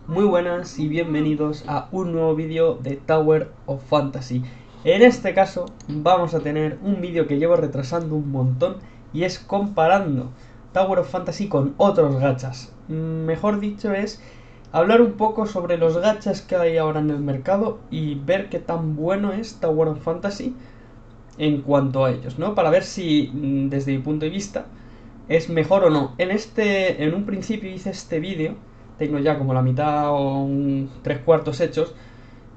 Muy buenas y bienvenidos a un nuevo vídeo de Tower of Fantasy. En este caso vamos a tener un vídeo que llevo retrasando un montón y es comparando Tower of Fantasy con otros gachas. Mejor dicho es hablar un poco sobre los gachas que hay ahora en el mercado y ver qué tan bueno es Tower of Fantasy en cuanto a ellos, ¿no? Para ver si desde mi punto de vista es mejor o no. En un principio hice este vídeo, tengo ya como la mitad o tres cuartos hechos,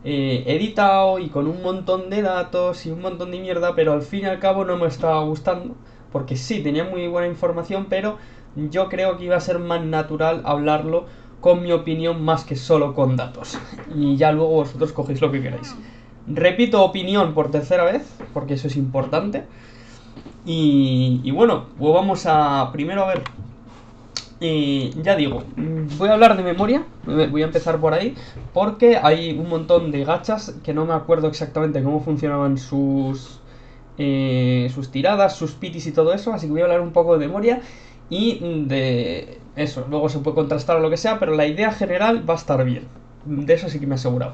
editado y con un montón de datos y un montón de mierda, pero al fin y al cabo no me estaba gustando, porque sí, tenía muy buena información, pero yo creo que iba a ser más natural hablarlo con mi opinión más que solo con datos. Y ya luego vosotros cogéis lo que queráis. Repito opinión por tercera vez, porque eso es importante. Y bueno, pues vamos a primero a ver. Ya digo, voy a hablar de memoria, voy a empezar por ahí, porque hay un montón de gachas que no me acuerdo exactamente cómo funcionaban sus tiradas, sus pitis y todo eso, así que voy a hablar un poco de memoria y de eso. Luego se puede contrastar o lo que sea, pero la idea general va a estar bien, de eso sí que me he asegurado.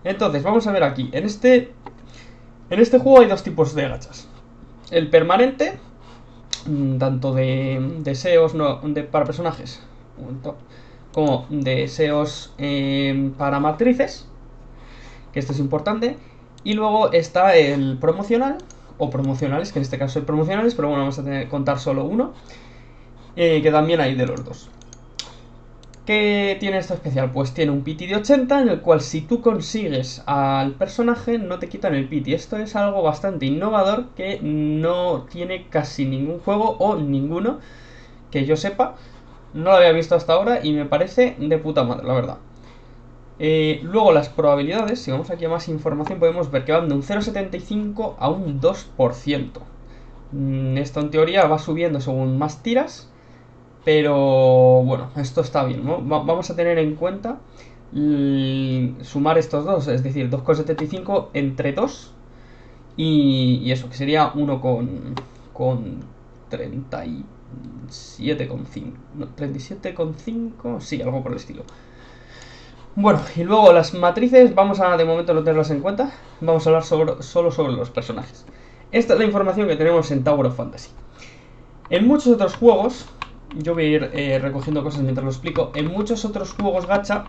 Entonces, vamos a ver aquí, en este juego hay dos tipos de gachas. El permanente, tanto de deseos para personajes como deseos para matrices, que esto es importante. Y luego está el promocional, o promocionales, que en este caso hay promocionales, pero bueno, vamos a tener que contar solo uno, que también hay de los dos. ¿Qué tiene esto especial? Pues tiene un pity de 80, en el cual si tú consigues al personaje no te quitan el pity. Esto es algo bastante innovador que no tiene casi ningún juego o ninguno que yo sepa. No lo había visto hasta ahora y me parece de puta madre, la verdad. Luego las probabilidades, si vamos aquí a más información, podemos ver que van de un 0,75 a un 2%. Esto en teoría va subiendo según más tiras. Pero bueno, esto está bien, ¿no? Vamos a tener en cuenta sumar estos dos, es decir, 2,75 entre 2 y eso, que sería 1 con 37,5. No, 37,5, sí, algo por el estilo. Bueno, y luego las matrices, vamos a de momento no tenerlas en cuenta, vamos a hablar solo sobre los personajes. Esta es la información que tenemos en Tower of Fantasy. En muchos otros juegos, yo voy a ir recogiendo cosas mientras lo explico. En muchos otros juegos gacha,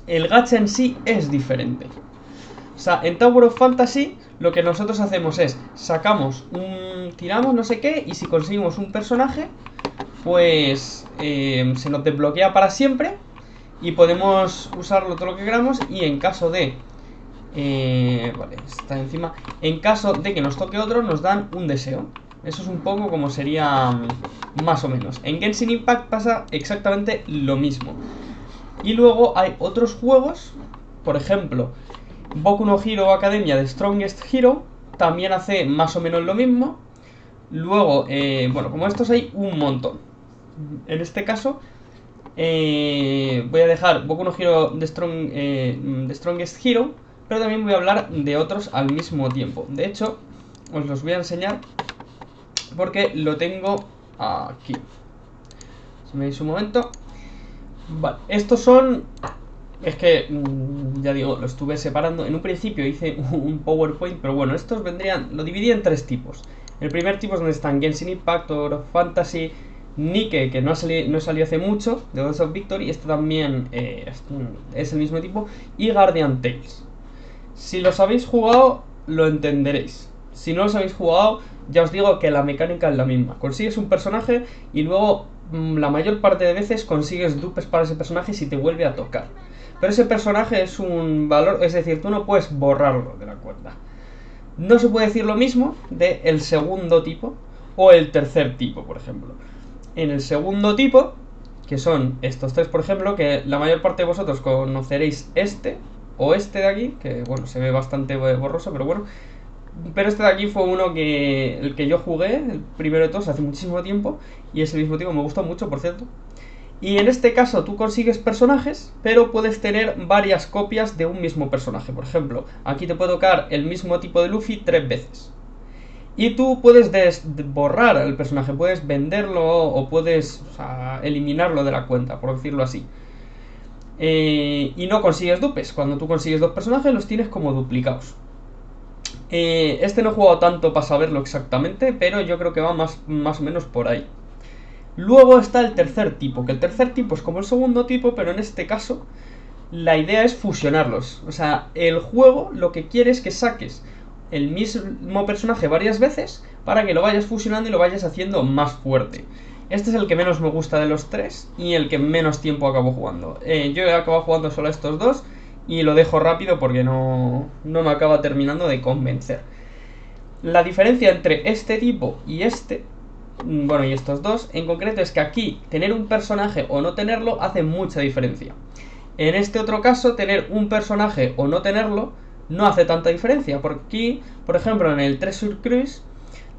el gacha en sí es diferente. O sea, en Tower of Fantasy lo que nosotros hacemos es tiramos no sé qué, y si conseguimos un personaje, pues se nos desbloquea para siempre y podemos usarlo todo lo que queramos. Y en caso de vale, está encima. En caso de que nos toque otro, nos dan un deseo. Eso es un poco como sería más o menos. En Genshin Impact pasa exactamente lo mismo. Y luego hay otros juegos, por ejemplo, Boku no Hero Academia de Strongest Hero también hace más o menos lo mismo. Luego, bueno, como estos hay un montón. En este caso, voy a dejar Boku no Hero de Strongest Hero, pero también voy a hablar de otros al mismo tiempo. De hecho, os los voy a enseñar porque lo tengo aquí. Si me dais un momento. Vale, estos son... Es que, ya digo, lo estuve separando. En un principio hice un PowerPoint, pero bueno, estos vendrían... Lo dividí en tres tipos. El primer tipo es donde están Genshin Impact, Tower of Fantasy, Nike, que no salió hace mucho, de Gods of Victory. Este también es el mismo tipo. Y Guardian Tales. Si los habéis jugado, lo entenderéis. Si no los habéis jugado, ya os digo que la mecánica es la misma. Consigues un personaje y luego la mayor parte de veces consigues dupes para ese personaje si te vuelve a tocar. Pero ese personaje es un valor, es decir, tú no puedes borrarlo de la cuenta. No se puede decir lo mismo del segundo tipo o el tercer tipo, por ejemplo. En el segundo tipo, que son estos tres, por ejemplo, que la mayor parte de vosotros conoceréis este o este de aquí, que bueno, se ve bastante borroso, pero bueno. Pero este de aquí fue el que yo jugué, el primero de todos, hace muchísimo tiempo, y es el mismo tipo, me gustó mucho, por cierto. Y en este caso tú consigues personajes, pero puedes tener varias copias de un mismo personaje. Por ejemplo, aquí te puede tocar el mismo tipo de Luffy 3 veces. Y tú puedes borrar al personaje, puedes venderlo o puedes eliminarlo de la cuenta, por decirlo así. y no consigues dupes. Cuando tú consigues dos personajes los tienes como duplicados. Este no he jugado tanto para saberlo exactamente, pero yo creo que va más o menos por ahí. Luego está el tercer tipo, que el tercer tipo es como el segundo tipo, pero en este caso la idea es fusionarlos. O sea, el juego lo que quiere es que saques el mismo personaje varias veces para que lo vayas fusionando y lo vayas haciendo más fuerte. Este es el que menos me gusta de los tres y el que menos tiempo acabo jugando. Yo he acabado jugando solo a estos dos y lo dejo rápido porque no me acaba terminando de convencer. La diferencia entre este tipo y este, bueno, y estos dos en concreto, es que aquí tener un personaje o no tenerlo hace mucha diferencia. En este otro caso, tener un personaje o no tenerlo no hace tanta diferencia. Porque aquí, por ejemplo, en el Treasure Cruise,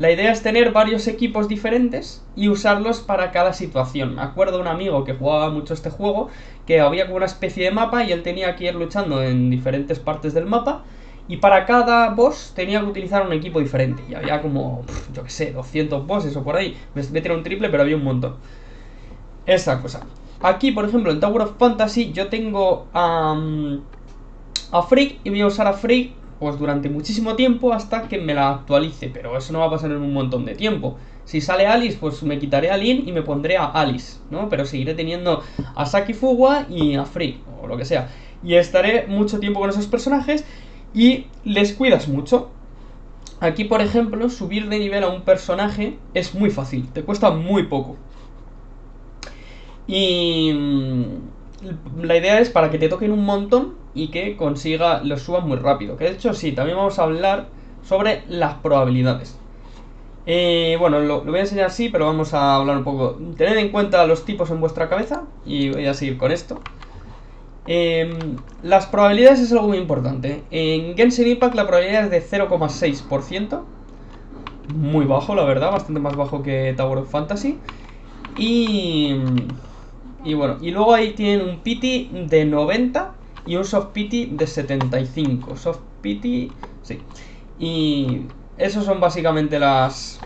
la idea es tener varios equipos diferentes y usarlos para cada situación. Me acuerdo de un amigo que jugaba mucho este juego, que había como una especie de mapa y él tenía que ir luchando en diferentes partes del mapa. Y para cada boss tenía que utilizar un equipo diferente. Y había como, yo que sé, 200 bosses o por ahí. Me tiré un triple, pero había un montón. Esa cosa. Aquí, por ejemplo, en Tower of Fantasy yo tengo a Frigg y voy a usar a Frigg pues durante muchísimo tiempo hasta que me la actualice, pero eso no va a pasar en un montón de tiempo. Si sale Alice, pues me quitaré a Lynn y me pondré a Alice, ¿no? Pero seguiré teniendo a Saki Fuwa y a Frigg, o lo que sea. Y estaré mucho tiempo con esos personajes y les cuidas mucho. Aquí, por ejemplo, subir de nivel a un personaje es muy fácil, te cuesta muy poco. Y la idea es para que te toquen un montón y que los suban muy rápido. Que de hecho sí, también vamos a hablar sobre las probabilidades. Bueno, lo voy a enseñar así, pero vamos a hablar un poco. Tened en cuenta los tipos en vuestra cabeza y voy a seguir con esto. Las probabilidades es algo muy importante. En Genshin Impact la probabilidad es de 0,6%. Muy bajo, la verdad, bastante más bajo que Tower of Fantasy. Y bueno, y luego ahí tienen un pity de 90 y un soft pity de 75. Soft pity, sí. Y esos son básicamente las...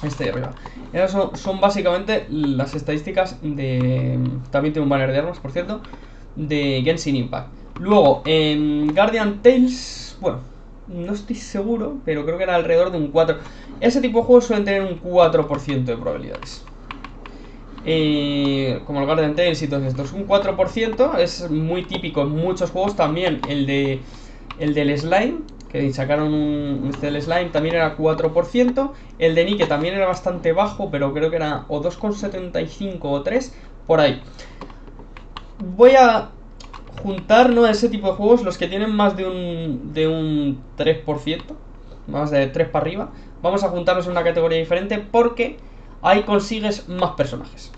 Este de arriba. Esas son básicamente las estadísticas de... También tengo un banner de armas, por cierto, de Genshin Impact. Luego, en Guardian Tales, bueno, no estoy seguro, pero creo que era alrededor de un 4. Ese tipo de juegos suelen tener un 4% de probabilidades. Como el Guardian Tales y todos estos. Un 4% es muy típico en muchos juegos. También el del Slime, que sacaron el Slime también era 4%. El de Nike también era bastante bajo, pero creo que era o 2,75 o 3, por ahí. Voy a juntar, ¿no?, ese tipo de juegos, los que tienen más de un 3%, más de 3 para arriba. Vamos a juntarlos en una categoría diferente porque ahí consigues más personajes.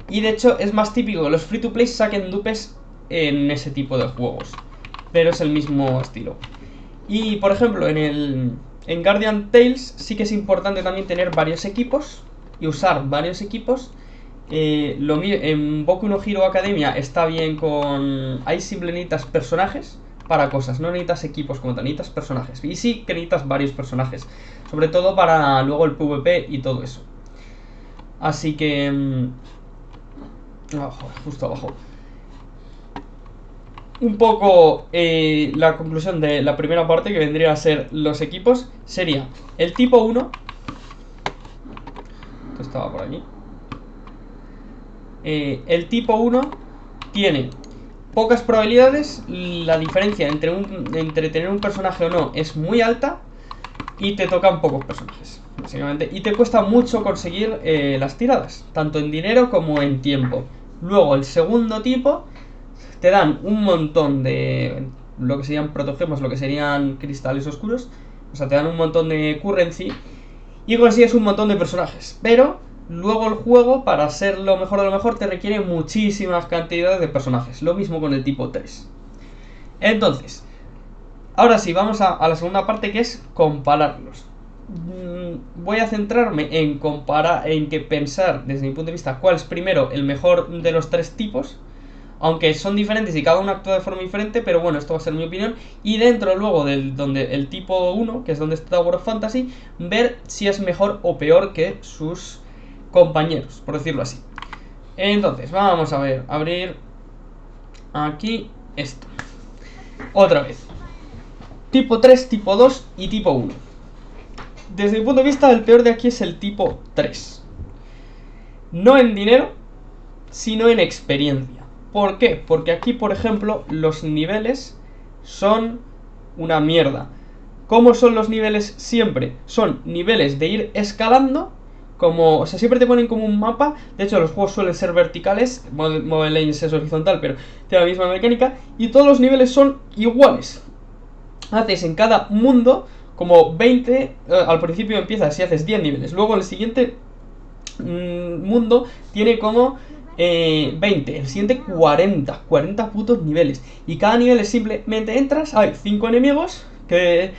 Y de hecho es más típico que los free to play saquen dupes en ese tipo de juegos, pero es el mismo estilo. Y por ejemplo en Guardian Tales sí que es importante también tener varios equipos y usar varios equipos. En Boku no Hero Academia está bien con... Ahí simplemente necesitas personajes para cosas, no necesitas equipos como tal, necesitas personajes. Y sí que necesitas varios personajes, sobre todo para luego el PvP y todo eso. Así que... Abajo, justo abajo. Un poco la conclusión de la primera parte, que vendría a ser los equipos, sería el tipo 1. Esto estaba por aquí. El tipo 1 tiene pocas probabilidades. La diferencia entre tener un personaje o no es muy alta. Y te tocan pocos personajes, básicamente. Y te cuesta mucho conseguir las tiradas, tanto en dinero como en tiempo. Luego el segundo tipo te dan un montón de lo que serían protogemas, lo que serían cristales oscuros. O sea, te dan un montón de currency y consigues un montón de personajes. Pero luego el juego, para ser lo mejor de lo mejor, te requiere muchísimas cantidades de personajes. Lo mismo con el tipo 3. Entonces, ahora sí, vamos a la segunda parte, que es compararlos. Voy a centrarme en que pensar desde mi punto de vista cuál es primero el mejor de los tres tipos, aunque son diferentes y cada uno actúa de forma diferente, pero bueno, esto va a ser mi opinión. Y dentro luego donde el tipo 1, que es donde está Tower of Fantasy, ver si es mejor o peor que sus compañeros, por decirlo así. Entonces, vamos a ver, abrir aquí esto. Otra vez. Tipo 3, tipo 2 y tipo 1. Desde mi punto de vista, el peor de aquí es el tipo 3. No en dinero, sino en experiencia. ¿Por qué? Porque aquí, por ejemplo, los niveles son una mierda. ¿Cómo son los niveles siempre? Son niveles de ir escalando, como, o sea, siempre te ponen como un mapa. De hecho, los juegos suelen ser verticales, Mobile Legends es horizontal, pero tiene la misma mecánica. Y todos los niveles son iguales. Haces en cada mundo como 20, al principio empiezas y haces 10 niveles. Luego el siguiente mundo tiene como 20, el siguiente 40 putos niveles. Y cada nivel es simplemente entras, hay 5 enemigos que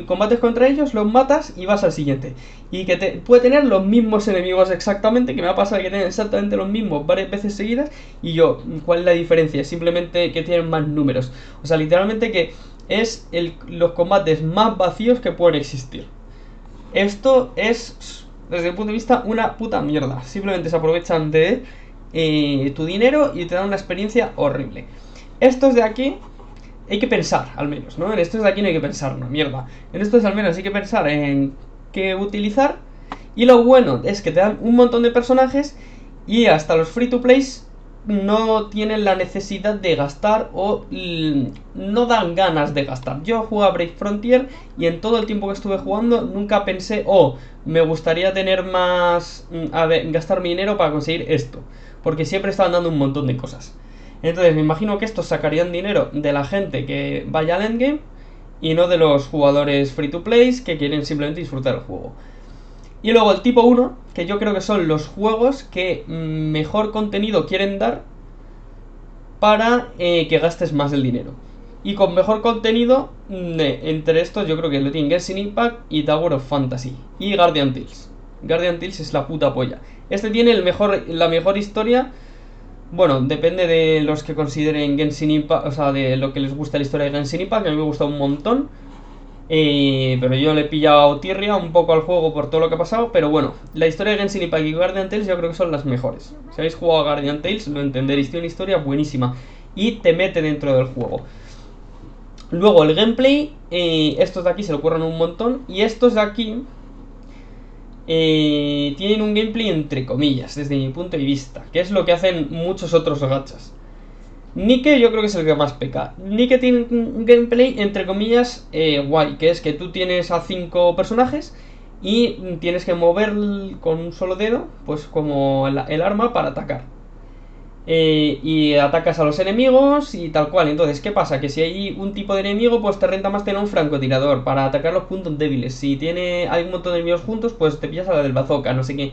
combates contra ellos, los matas y vas al siguiente. Y que puede tener los mismos enemigos exactamente, que me ha pasado que tienen exactamente los mismos varias veces seguidas. Y yo, ¿cuál es la diferencia? Simplemente que tienen más números. O sea, literalmente que es los combates más vacíos que pueden existir. Esto es, desde mi punto de vista, una puta mierda. Simplemente se aprovechan de tu dinero y te dan una experiencia horrible. Estos de aquí hay que pensar, al menos, ¿no? En estos de aquí no hay que pensar, no, mierda. En estos al menos hay que pensar en qué utilizar. Y lo bueno es que te dan un montón de personajes y hasta los free to play no tienen la necesidad de gastar o no dan ganas de gastar. Yo jugué a Brave Frontier y en todo el tiempo que estuve jugando nunca pensé, me gustaría tener más, gastar mi dinero para conseguir esto, porque siempre estaban dando un montón de cosas. Entonces me imagino que estos sacarían dinero de la gente que vaya al endgame y no de los jugadores free to play que quieren simplemente disfrutar el juego. Y luego el tipo 1, que yo creo que son los juegos que mejor contenido quieren dar para que gastes más el dinero. Y con mejor contenido, entre estos yo creo que lo tienen Genshin Impact y Tower of Fantasy. Y Guardian Tales. Guardian Tales es la puta polla. Este tiene la mejor historia. Bueno, depende de los que consideren Genshin Impact, o sea, de lo que les gusta la historia de Genshin Impact, que a mí me gusta un montón. Pero yo le he pillado tirria un poco al juego por todo lo que ha pasado. Pero bueno, la historia de Genshin Impact y Guardian Tales yo creo que son las mejores. Si habéis jugado a Guardian Tales lo entenderéis, tiene una historia buenísima y te mete dentro del juego. Luego el gameplay, estos de aquí se lo curran un montón. Y estos de aquí tienen un gameplay entre comillas, desde mi punto de vista, que es lo que hacen muchos otros gachas. Nike yo creo que es el que más peca. Nike tiene un gameplay entre comillas guay, que es que tú tienes a 5 personajes y tienes que mover con un solo dedo, pues como el arma para atacar. Y atacas a los enemigos y tal cual. Entonces, ¿qué pasa? Que si hay un tipo de enemigo, pues te renta más tener un francotirador para atacar los puntos débiles. Si hay un montón de enemigos juntos, pues te pillas a la del bazooka, no sé qué.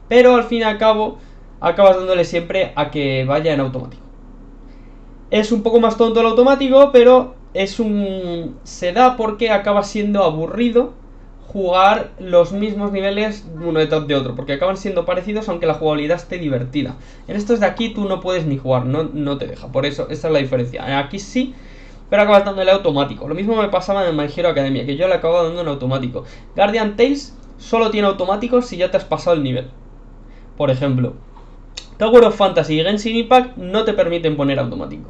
Pero al fin y al cabo, acabas dándole siempre a que vaya en automático. Es un poco más tonto el automático, pero se da porque acaba siendo aburrido jugar los mismos niveles uno detrás de otro, porque acaban siendo parecidos aunque la jugabilidad esté divertida. En estos de aquí tú no puedes ni jugar, no te deja, por eso esa es la diferencia. Aquí sí, pero acabas dándole automático. Lo mismo me pasaba en My Hero Academia, que yo le acabo dando en automático. Guardian Tales solo tiene automático si ya te has pasado el nivel. Por ejemplo, Tower of Fantasy y Genshin Impact no te permiten poner automático.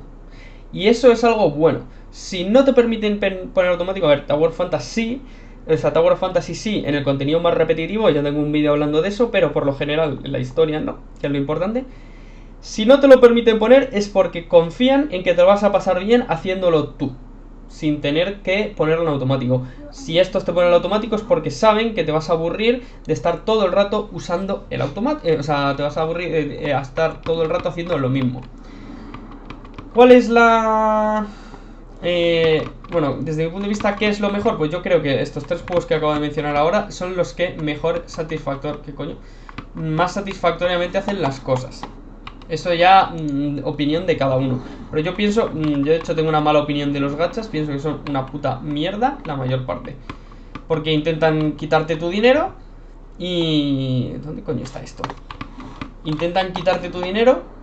Y eso es algo bueno. Si no te permiten poner automático, a ver, Tower of Fantasy sí, en el contenido más repetitivo, ya tengo un vídeo hablando de eso, pero por lo general en la historia no, que es lo importante. Si no te lo permiten poner es porque confían en que te lo vas a pasar bien haciéndolo tú, sin tener que ponerlo en automático. Si estos te ponen en automático es porque saben que te vas a aburrir de estar todo el rato usando el automático, o sea, te vas a aburrir a estar todo el rato haciendo lo mismo. ¿Cuál es la...? Bueno, desde mi punto de vista, ¿qué es lo mejor? Pues yo creo que estos 3 juegos que acabo de mencionar ahora son los que más satisfactoriamente hacen las cosas. Eso ya, opinión de cada uno. Pero yo pienso, yo de hecho tengo una mala opinión de los gachas. Pienso que son una puta mierda la mayor parte, porque intentan quitarte tu dinero y... ¿dónde coño está esto? Intentan quitarte tu dinero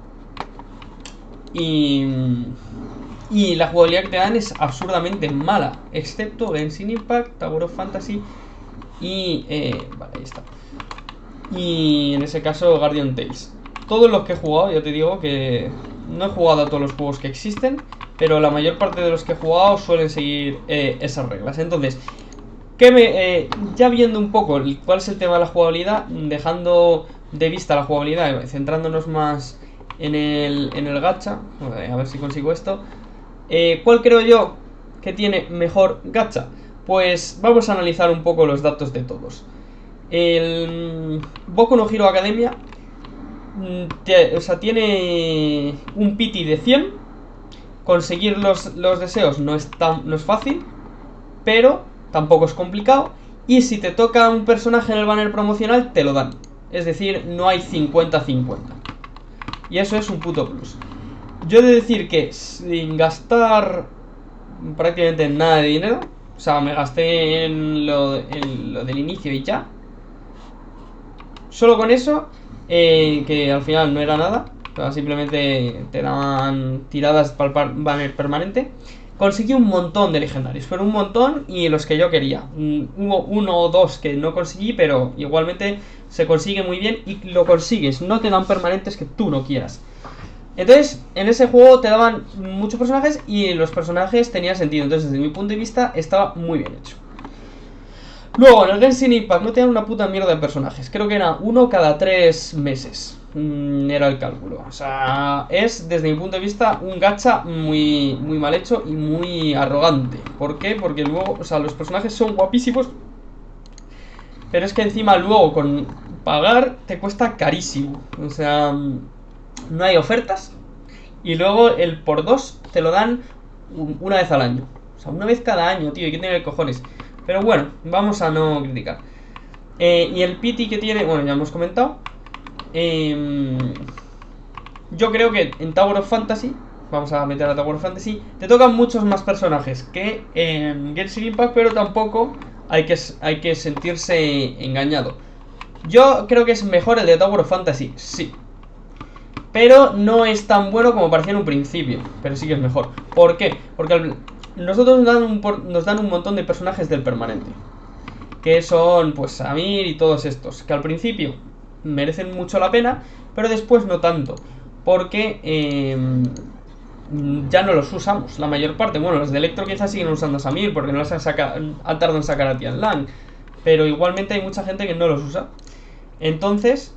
y la jugabilidad que te dan es absurdamente mala, excepto Genshin Impact, Tower of Fantasy y... vale, ahí está. Y en ese caso Guardian Tales. Todos los que he jugado, ya te digo que no he jugado a todos los juegos que existen, pero la mayor parte de los que he jugado suelen seguir esas reglas. Entonces, ya viendo un poco cuál es el tema de la jugabilidad, dejando de vista la jugabilidad, centrándonos más en el gacha, a ver si consigo esto. ¿Cuál creo yo que tiene mejor gacha? Pues vamos a analizar un poco los datos de todos. El Boku no Hero Academia tiene un pity de 100. Conseguir los deseos no es fácil, pero tampoco es complicado. Y si te toca un personaje en el banner promocional, te lo dan. Es decir, no hay 50-50. Y eso es un puto plus. Yo he de decir que sin gastar prácticamente nada de dinero, o sea, me gasté en lo del inicio y ya. Solo con eso, que al final no era nada, o sea, simplemente te daban tiradas para el banner permanente. Conseguí un montón de legendarios, pero un montón, y los que yo quería. Hubo uno o dos que no conseguí, pero igualmente se consigue muy bien y lo consigues. No te dan permanentes que tú no quieras. Entonces, en ese juego te daban muchos personajes y los personajes tenían sentido. Entonces, desde mi punto de vista, estaba muy bien hecho. Luego, en el Genshin Impact no tenían una puta mierda de personajes. Creo que era uno cada 3 meses. Era el cálculo. O sea, es, desde mi punto de vista, un gacha muy, muy mal hecho y muy arrogante. ¿Por qué? Porque luego, o sea, los personajes son guapísimos, pero es que encima luego con pagar te cuesta carísimo. O sea, no hay ofertas. Y luego el por 2 te lo dan una vez al año. O sea, una vez cada año, tío. Hay que tener cojones. Pero bueno, vamos a no criticar. Y el pity que tiene, bueno, ya hemos comentado. Yo creo que en Tower of Fantasy, vamos a meter a Tower of Fantasy, te tocan muchos más personajes que en Genshin Impact, pero tampoco hay que sentirse engañado. Yo creo que es mejor el de Tower of Fantasy, sí, pero no es tan bueno como parecía en un principio. Pero sí que es mejor. ¿Por qué? Porque nosotros nos dan un montón de personajes del permanente, que son pues Samir y todos estos, que al principio merecen mucho la pena, pero después no tanto, porque ya no los usamos la mayor parte. Bueno, los de Electro quizás siguen usando a Samir porque no los han tardado en sacar a Tian Lang, pero igualmente hay mucha gente que no los usa. Entonces,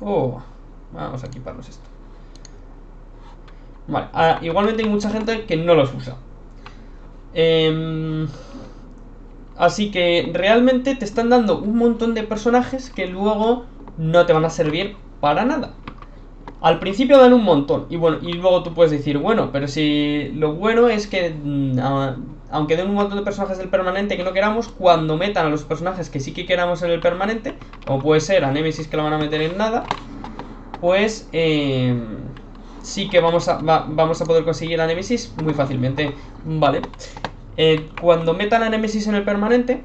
vamos a equiparnos esto. Vale, igualmente hay mucha gente que no los usa. Así que realmente te están dando un montón de personajes que luego no te van a servir para nada. Al principio dan un montón, y bueno, y luego tú puedes decir, bueno, pero si lo bueno es que aunque den un montón de personajes del permanente que no queramos, cuando metan a los personajes que sí que queramos en el permanente, como puede ser a Nemesis, que lo van a meter en nada, pues sí que vamos a poder conseguir a Nemesis muy fácilmente. Vale. Cuando metan a Nemesis en el permanente,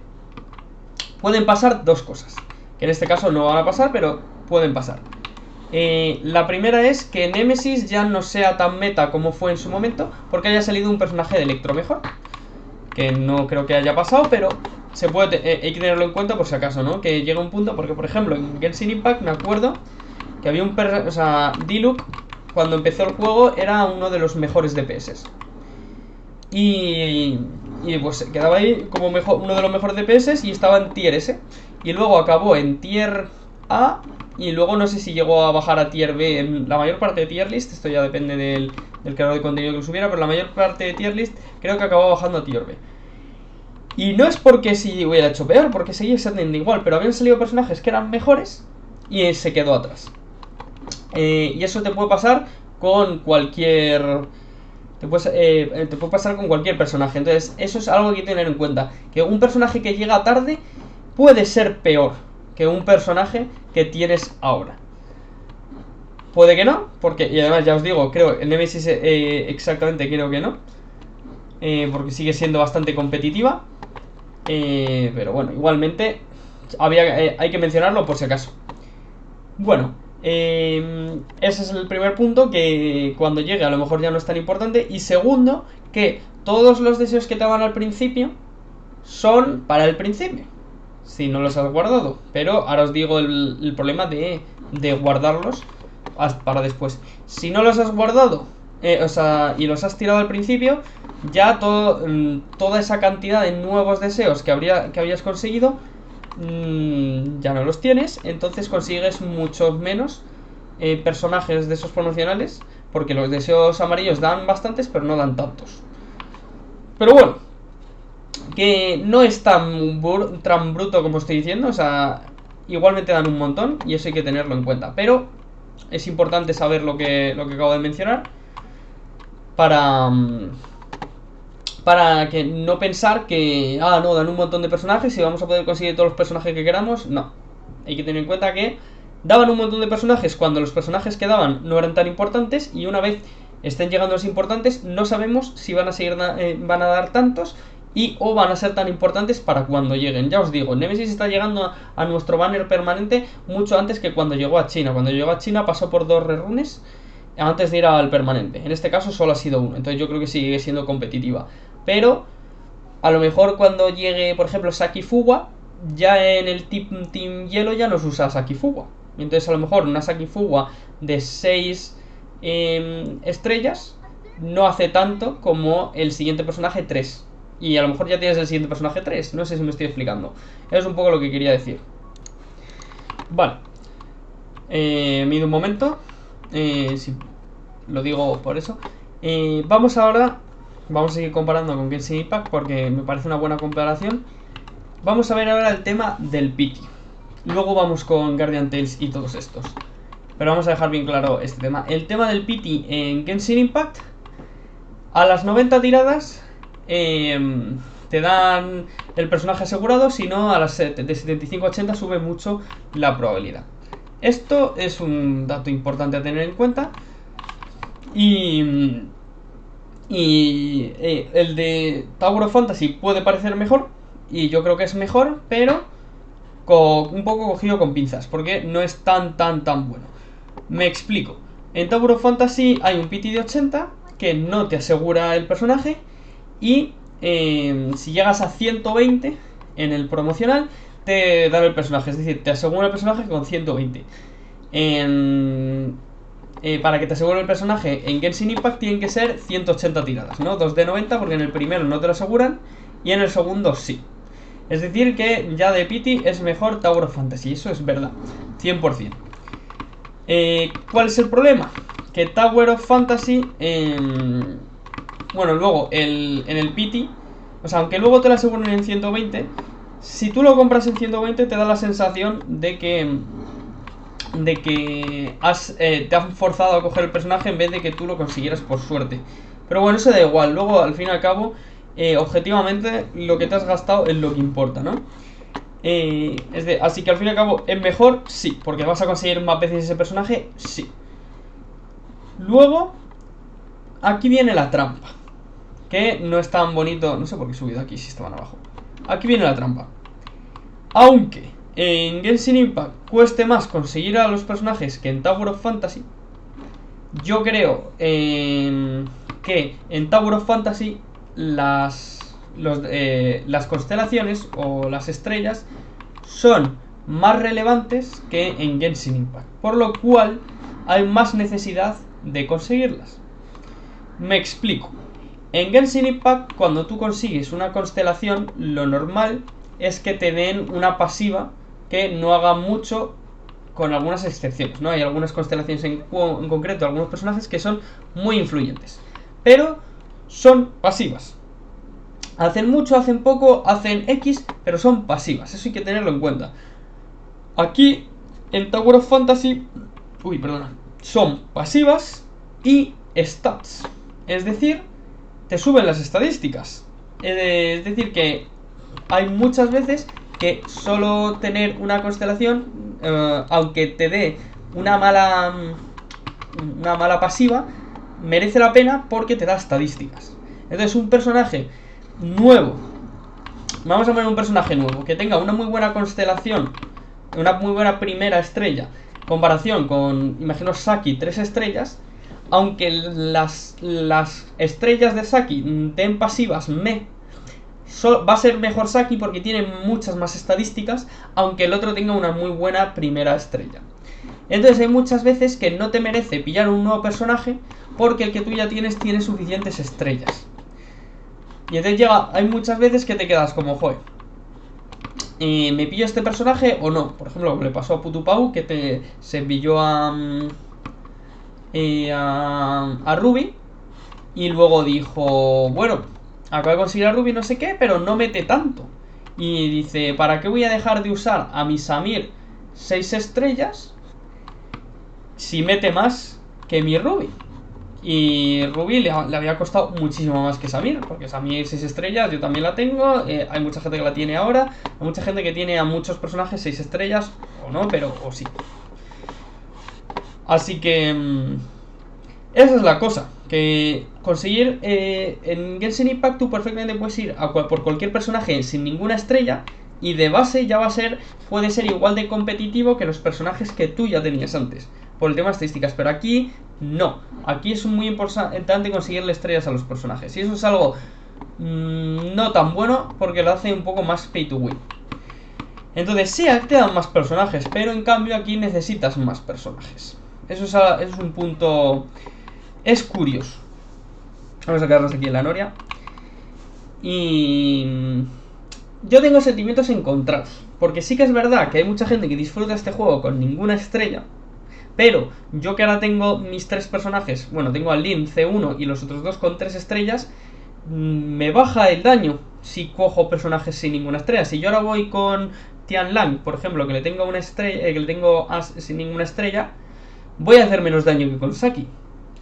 pueden pasar dos cosas, que en este caso no van a pasar, pero pueden pasar. La primera es que Nemesis ya no sea tan meta como fue en su momento, porque haya salido un personaje de Electro mejor, que no creo que haya pasado, pero hay que tenerlo en cuenta por si acaso, ¿no? Que llega un punto, porque por ejemplo en Genshin Impact me acuerdo que había Diluc, cuando empezó el juego, era uno de los mejores DPS. Y pues quedaba ahí como uno de los mejores DPS y estaba en tier S. Y luego acabó en tier A. Y luego no sé si llegó a bajar a tier B en la mayor parte de tier list. Esto ya depende del creador de contenido que lo subiera, pero la mayor parte de tier list creo que acabó bajando a tier B. Y no es porque si hubiera hecho peor, porque seguía siendo igual, pero habían salido personajes que eran mejores y se quedó atrás. Y eso te puede pasar con cualquier... Te puede pasar con cualquier personaje. Entonces eso es algo que hay que tener en cuenta, que un personaje que llega tarde puede ser peor que un personaje que tienes ahora. Puede que no, porque, y además ya os digo, creo, el Nemesis exactamente creo que no, porque sigue siendo bastante competitiva. Pero bueno, igualmente hay que mencionarlo por si acaso. Bueno, ese es el primer punto, que cuando llegue a lo mejor ya no es tan importante. Y segundo, que todos los deseos que te daban al principio son para el principio, si no los has guardado. Pero ahora os digo el problema de guardarlos. para después. Si no los has guardado, y los has tirado al principio, ya toda esa cantidad de nuevos deseos que habías conseguido, ya no los tienes. Entonces consigues muchos menos personajes de esos promocionales, porque los deseos amarillos dan bastantes, pero no dan tantos. Pero bueno, que no es tan bruto como estoy diciendo. O sea, igualmente dan un montón y eso hay que tenerlo en cuenta. Pero es importante saber lo que acabo de mencionar para que no pensar que, no, dan un montón de personajes y vamos a poder conseguir todos los personajes que queramos. No, hay que tener en cuenta que daban un montón de personajes cuando los personajes que daban no eran tan importantes, y una vez estén llegando los importantes no sabemos si van a dar tantos o van a ser tan importantes para cuando lleguen. Ya os digo, Nemesis está llegando a nuestro banner permanente mucho antes que cuando llegó a China. Cuando llegó a China pasó por 2 rerunes antes de ir al permanente. En este caso solo ha sido uno, entonces yo creo que sigue siendo competitiva. Pero a lo mejor cuando llegue, por ejemplo, Saki Fuwa, ya en el Team Hielo ya no se usa Saki Fuwa. Entonces a lo mejor una Saki Fuwa de 6 estrellas no hace tanto como el siguiente personaje 3. Y a lo mejor ya tienes el siguiente personaje 3. No sé si me estoy explicando. Es un poco lo que quería decir. Vale. Mide un momento. Sí, lo digo por eso. Vamos a seguir comparando con Genshin Impact porque me parece una buena comparación. Vamos a ver ahora el tema del pity. Luego vamos con Guardian Tales y todos estos. Pero vamos a dejar bien claro este tema. El tema del pity en Genshin Impact, a las 90 tiradas te dan el personaje asegurado. Si no, a las de 75 a 80 sube mucho la probabilidad. Esto es un dato importante a tener en cuenta. Y el de Tower of Fantasy puede parecer mejor, y yo creo que es mejor, pero un poco cogido con pinzas, porque no es tan bueno. Me explico. En Tower of Fantasy hay un pity de 80 que no te asegura el personaje, y si llegas a 120 en el promocional te dan el personaje, es decir, te asegura el personaje con 120. Para que te asegure el personaje en Genshin Impact tienen que ser 180 tiradas, ¿no? 2 de 90, porque en el primero no te lo aseguran y en el segundo sí. Es decir que ya de pity es mejor Tower of Fantasy, eso es verdad, 100%. ¿Cuál es el problema? Que Tower of Fantasy, bueno, luego en el pity, o sea, aunque luego te lo aseguren en 120, si tú lo compras en 120 te da la sensación de que te han forzado a coger el personaje en vez de que tú lo consiguieras por suerte. Pero bueno, eso da igual. Luego, al fin y al cabo, objetivamente, lo que te has gastado es lo que importa, ¿no? Así que al fin y al cabo, ¿es mejor? Sí, porque vas a conseguir más veces ese personaje, sí. Luego, aquí viene la trampa, que no es tan bonito. No sé por qué he subido aquí si estaban abajo. Aquí viene la trampa. Aunque en Genshin Impact cueste más conseguir a los personajes que en Tower of Fantasy, yo creo que en Tower of Fantasy las constelaciones o las estrellas son más relevantes que en Genshin Impact, por lo cual hay más necesidad de conseguirlas. Me explico. En Genshin Impact, cuando tú consigues una constelación, lo normal es que te den una pasiva que no haga mucho, con algunas excepciones, ¿no? Hay algunas constelaciones en concreto, algunos personajes que son muy influyentes, pero son pasivas. Hacen mucho, hacen poco, hacen X, pero son pasivas, eso hay que tenerlo en cuenta. Aquí, en Tower of Fantasy, son pasivas y stats, es decir, te suben las estadísticas. Es decir que hay muchas veces que solo tener una constelación, aunque te dé una mala pasiva, merece la pena porque te da estadísticas. Entonces un personaje nuevo, vamos a poner un personaje nuevo que tenga una muy buena constelación, una muy buena primera estrella, comparación con, imagino, Saki 3 estrellas, aunque las estrellas de Saki den pasivas va a ser mejor Saki porque tiene muchas más estadísticas, aunque el otro tenga una muy buena primera estrella. Entonces hay muchas veces que no te merece pillar un nuevo personaje porque el que tú ya tienes tiene suficientes estrellas. Y entonces hay muchas veces que te quedas como, joder, ¿me pillo este personaje o no? Por ejemplo, como le pasó a Putupau, que se pilló a Ruby. Y luego dijo, bueno, acabo de conseguir a Ruby no sé qué, pero no mete tanto. Y dice, ¿para qué voy a dejar de usar a mi Samir 6 estrellas si mete más que mi Ruby? Y Ruby le había costado muchísimo más que Samir, porque Samir 6 estrellas, yo también la tengo, hay mucha gente que la tiene ahora, hay mucha gente que tiene a muchos personajes 6 estrellas, o no, pero o sí. Así que esa es la cosa, que conseguir en Genshin Impact tú perfectamente puedes ir por cualquier personaje sin ninguna estrella y de base ya puede ser igual de competitivo que los personajes que tú ya tenías antes, por el tema de estadísticas, pero aquí no, aquí es muy importante conseguirle estrellas a los personajes y eso es algo no tan bueno porque lo hace un poco más pay to win. Entonces sí, te dan más personajes, pero en cambio aquí necesitas más personajes. Eso es un punto... es curioso. Vamos a quedarnos aquí en la noria. Y... yo tengo sentimientos encontrados. Porque sí que es verdad que hay mucha gente que disfruta este juego con ninguna estrella. Pero yo que ahora tengo mis 3 personajes, bueno, tengo a Lin C1 y los otros 2 con 3 estrellas, me baja el daño si cojo personajes sin ninguna estrella. Si yo ahora voy con Tian Lang, por ejemplo, que le tengo una estrella, que le tengo sin ninguna estrella, voy a hacer menos daño que con Saki.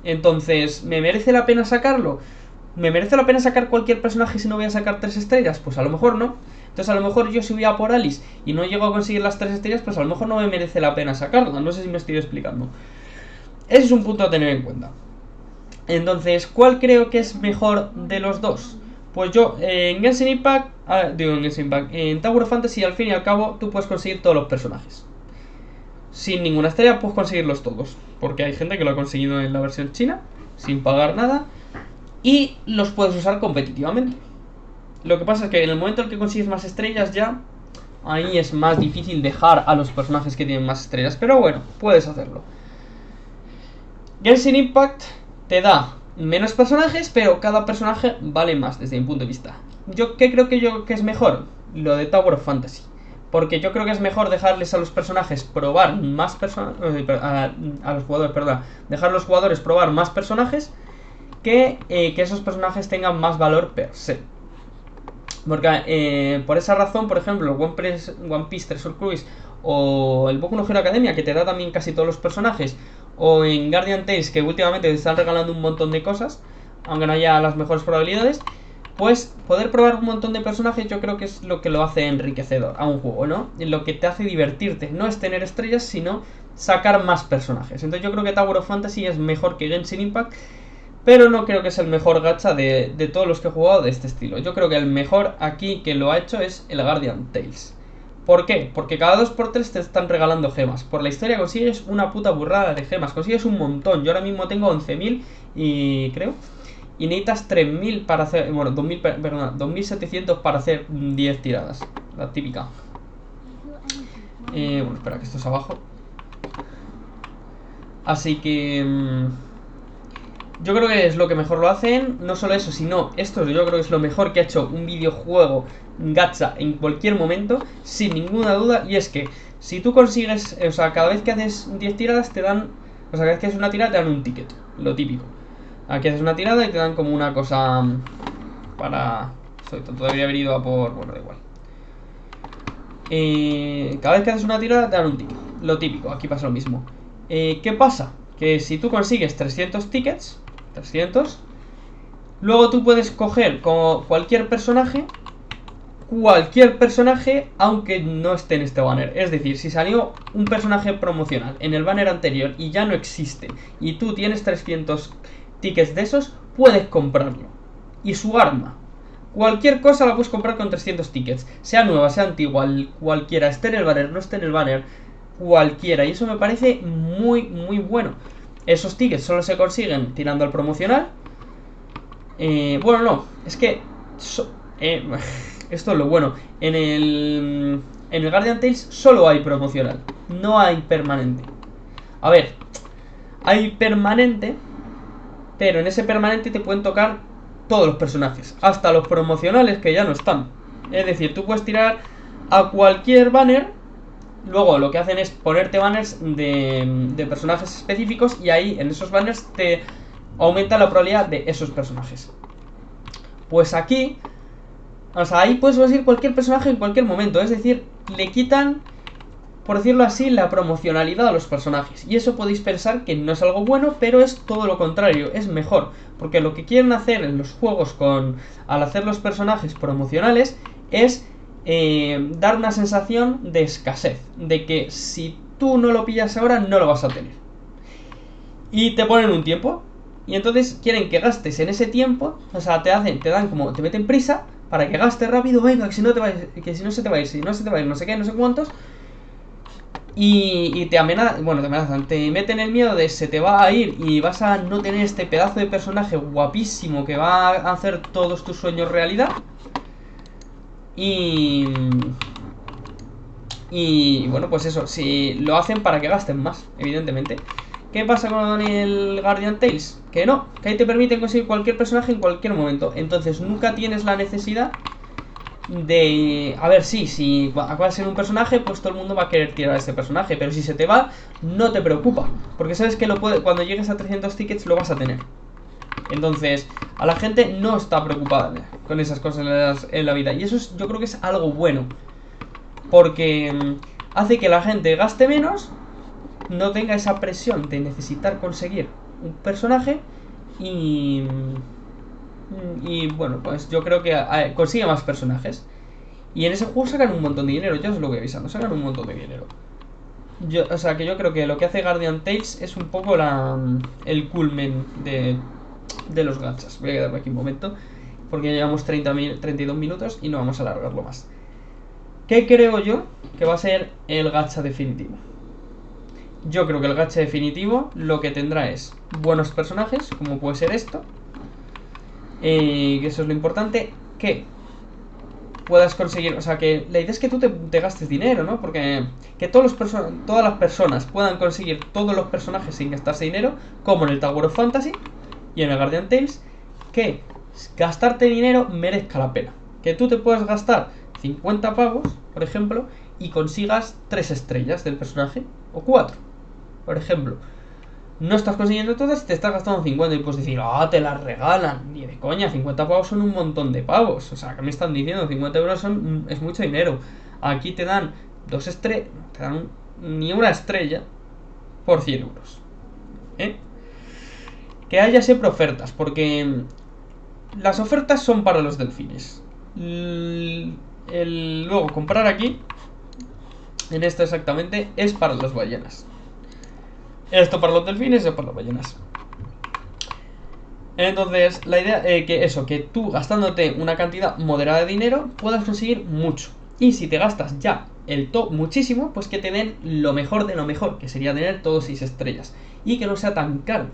Entonces, ¿me merece la pena sacarlo? ¿Me merece la pena sacar cualquier personaje si no voy a sacar 3 estrellas? Pues a lo mejor no. Entonces a lo mejor yo si voy a por Alice y no llego a conseguir las 3 estrellas, pues a lo mejor no me merece la pena sacarla. No sé si me estoy explicando. Ese es un punto a tener en cuenta. Entonces, ¿cuál creo que es mejor de los dos? Pues yo, en Genshin Impact, en Tower of Fantasy, al fin y al cabo, tú puedes conseguir todos los personajes. Sin ninguna estrella puedes conseguirlos todos. Porque hay gente que lo ha conseguido en la versión china, sin pagar nada. Y los puedes usar competitivamente. Lo que pasa es que en el momento en que consigues más estrellas ya, ahí es más difícil dejar a los personajes que tienen más estrellas. Pero bueno, puedes hacerlo. Genshin Impact te da menos personajes, pero cada personaje vale más desde mi punto de vista. ¿Yo qué creo que es mejor? Lo de Tower of Fantasy. Porque yo creo que es mejor dejarles a los personajes probar más a los jugadores, perdón, dejar a los jugadores probar más personajes que esos personajes tengan más valor per se. Porque por esa razón, por ejemplo, One Piece Treasure Cruise o el Boku no Hero Academia, que te da también casi todos los personajes, o en Guardian Tales, que últimamente te están regalando un montón de cosas, aunque no haya las mejores probabilidades, pues poder probar un montón de personajes yo creo que es lo que lo hace enriquecedor a un juego, ¿no? Lo que te hace divertirte no es tener estrellas, sino sacar más personajes. Entonces yo creo que Tower of Fantasy es mejor que Genshin Impact, pero no creo que es el mejor gacha de todos los que he jugado de este estilo. Yo creo que el mejor aquí que lo ha hecho es el Guardian Tales. ¿Por qué? Porque cada 2x3 te están regalando gemas. Por la historia consigues una puta burrada de gemas. Consigues un montón. Yo ahora mismo tengo 11.000 y creo... y necesitas 3.000 para hacer... bueno, 2.000, perdón, 2.700 para hacer 10 tiradas. La típica. Bueno, espera, que esto es abajo. Así que... yo creo que es lo que mejor lo hacen. No solo eso, sino esto yo creo que es lo mejor que ha hecho un videojuego gacha en cualquier momento, sin ninguna duda. Y es que si tú consigues, o sea, cada vez que haces 10 tiradas te dan, o sea, cada vez que haces una tirada te dan un ticket, lo típico. Aquí haces una tirada y te dan como una cosa para... esto todavía haber ido a por... bueno, da igual. Cada vez que haces una tirada te dan un ticket, lo típico, aquí pasa lo mismo. ¿Qué pasa? Que si tú consigues 300 tickets, 300, luego tú puedes coger como cualquier personaje, aunque no esté en este banner. Es decir, si salió un personaje promocional en el banner anterior y ya no existe, y tú tienes 300 tickets de esos, puedes comprarlo. Y su arma, cualquier cosa la puedes comprar con 300 tickets, sea nueva, sea antigua, cualquiera, esté en el banner, no esté en el banner, cualquiera. Y eso me parece muy, muy bueno. Esos tickets solo se consiguen tirando al promocional. Bueno, no, es que... esto es lo bueno. En el Guardian Tales solo hay promocional, no hay permanente. A ver, hay permanente, pero en ese permanente te pueden tocar todos los personajes, hasta los promocionales que ya no están. Es decir, tú puedes tirar a cualquier banner. Luego lo que hacen es ponerte banners de personajes específicos, y ahí en esos banners te aumenta la probabilidad de esos personajes. Pues aquí, o sea, ahí puedes conseguir cualquier personaje en cualquier momento. Es decir, le quitan, por decirlo así, la promocionalidad a los personajes. Y eso podéis pensar que no es algo bueno, pero es todo lo contrario, es mejor. Porque lo que quieren hacer en los juegos al hacer los personajes promocionales es dar una sensación de escasez. De que si tú no lo pillas ahora, no lo vas a tener. Y te ponen un tiempo. Y entonces quieren que gastes en ese tiempo. O sea, te meten prisa para que gastes rápido. Venga, que si no te va a ir, si no se te va a ir, no sé qué, no sé cuántos. Y te amenazan, te meten el miedo de se te va a ir y vas a no tener este pedazo de personaje guapísimo que va a hacer todos tus sueños realidad. Y bueno, pues eso, si lo hacen para que gasten más, evidentemente. ¿Qué pasa con el Guardian Tales? Que no, que ahí te permiten conseguir cualquier personaje en cualquier momento. Entonces nunca tienes la necesidad de... A ver, sí, si acabas de ser un personaje, pues todo el mundo va a querer tirar a este personaje. Pero si se te va, no te preocupa, porque sabes que cuando llegues a 300 tickets lo vas a tener. Entonces, a la gente no está preocupada con esas cosas en la vida. Y eso yo creo que es algo bueno, porque hace que la gente gaste menos, no tenga esa presión de necesitar conseguir un personaje y bueno, pues yo creo que consigue más personajes. Y en ese juego sacan un montón de dinero, yo os lo voy avisando, sacan un montón de dinero. O sea que yo creo que lo que hace Guardian Tales es un poco el culmen de los gachas. Voy a quedarme aquí un momento, porque ya llevamos 32 minutos y no vamos a alargarlo más. ¿Qué creo yo que va a ser el gacha definitivo? Yo creo que el gacha definitivo lo que tendrá es buenos personajes, como puede ser esto. Que eso es lo importante. Que puedas conseguir, o sea, que la idea es que tú te gastes dinero, ¿no? Porque que todas las personas puedan conseguir todos los personajes sin gastarse dinero, como en el Tower of Fantasy y en el Guardian Tales. Que gastarte dinero merezca la pena. Que tú te puedas gastar 50 pavos, por ejemplo, y consigas 3 estrellas del personaje, o 4, por ejemplo. No estás consiguiendo todas y te estás gastando 50 y puedes decir, te las regalan. Ni de coña, 50 pavos son un montón de pavos. O sea, ¿qué me están diciendo? 50 euros es mucho dinero. Aquí te dan 2 estrellas, te dan ni una estrella por 100 euros. Que haya siempre ofertas, porque las ofertas son para los delfines. Luego, comprar aquí, en esto exactamente, es para las ballenas. Esto para los delfines y para las ballenas. Entonces, la idea es que tú gastándote una cantidad moderada de dinero puedas conseguir mucho. Y si te gastas ya el top muchísimo, pues que te den lo mejor de lo mejor, que sería tener todos 6 estrellas. Y que no sea tan caro,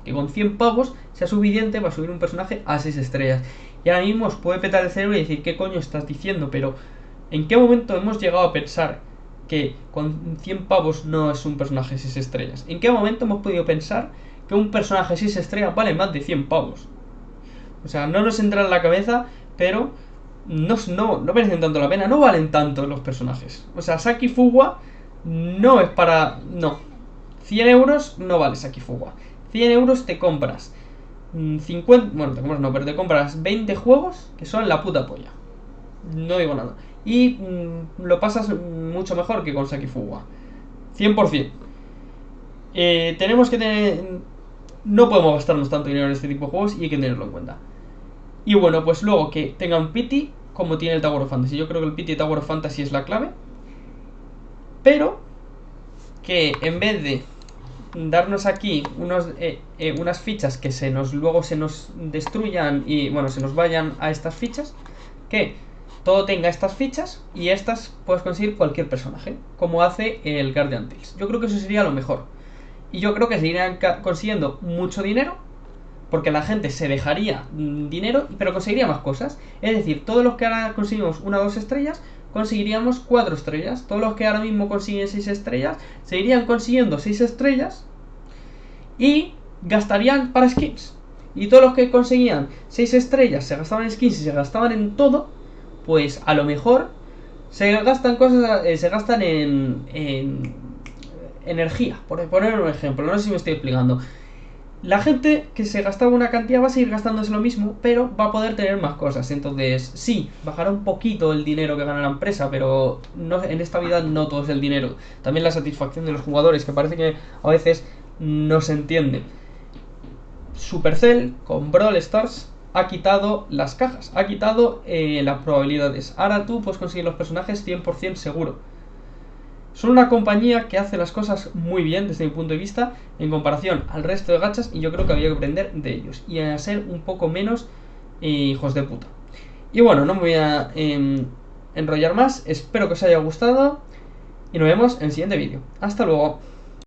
que con 100 pavos sea suficiente para subir un personaje a 6 estrellas. Y ahora mismo os puede petar el cerebro y decir, ¿qué coño estás diciendo? Pero, ¿en qué momento hemos llegado a pensar que con 100 pavos no es un personaje 6 estrellas? ¿En qué momento hemos podido pensar que un personaje 6 estrellas vale más de 100 pavos? O sea, no nos entra en la cabeza, pero no merecen tanto la pena, no valen tanto los personajes. O sea, Saki Fuwa no es para... No. 100 euros no vale Saki Fuwa. 100 euros te compras 50... Bueno, te compras no, pero te compras 20 juegos que son la puta polla. No digo nada. Y lo pasas mucho mejor que con Saki Fuwa. 100%. Tenemos que tener... No podemos gastarnos tanto dinero en este tipo de juegos y hay que tenerlo en cuenta. Y bueno, pues luego que tengan pity como tiene el Tower of Fantasy. Yo creo que el pity de Tower of Fantasy es la clave. Pero que en vez de darnos aquí unas fichas que luego se nos destruyan y bueno, se nos vayan a estas fichas, que todo tenga estas fichas y estas puedes conseguir cualquier personaje, como hace el Guardian Tales. Yo creo que eso sería lo mejor. Y yo creo que seguirían consiguiendo mucho dinero, porque la gente se dejaría dinero, pero conseguiría más cosas. Es decir, todos los que ahora conseguimos 1 o 2 estrellas, conseguiríamos 4 estrellas. Todos los que ahora mismo consiguen 6 estrellas seguirían consiguiendo 6 estrellas y gastarían para skins. Y todos los que conseguían 6 estrellas se gastaban en skins y se gastaban en todo, pues a lo mejor se gastan cosas, se gastan en energía, por poner un ejemplo. No sé si me estoy explicando. La gente que se gastaba una cantidad va a seguir gastándose lo mismo, pero va a poder tener más cosas. Entonces, sí, bajará un poquito el dinero que gana la empresa, pero no, en esta vida no todo es el dinero. También la satisfacción de los jugadores, que parece que a veces no se entiende. Supercell con Brawl Stars ha quitado las cajas, ha quitado las probabilidades. Ahora tú puedes conseguir los personajes 100% seguro. Son una compañía que hace las cosas muy bien desde mi punto de vista en comparación al resto de gachas, y yo creo que había que aprender de ellos y a ser un poco menos hijos de puta. Y bueno, no me voy a enrollar más, espero que os haya gustado y nos vemos en el siguiente vídeo. Hasta luego.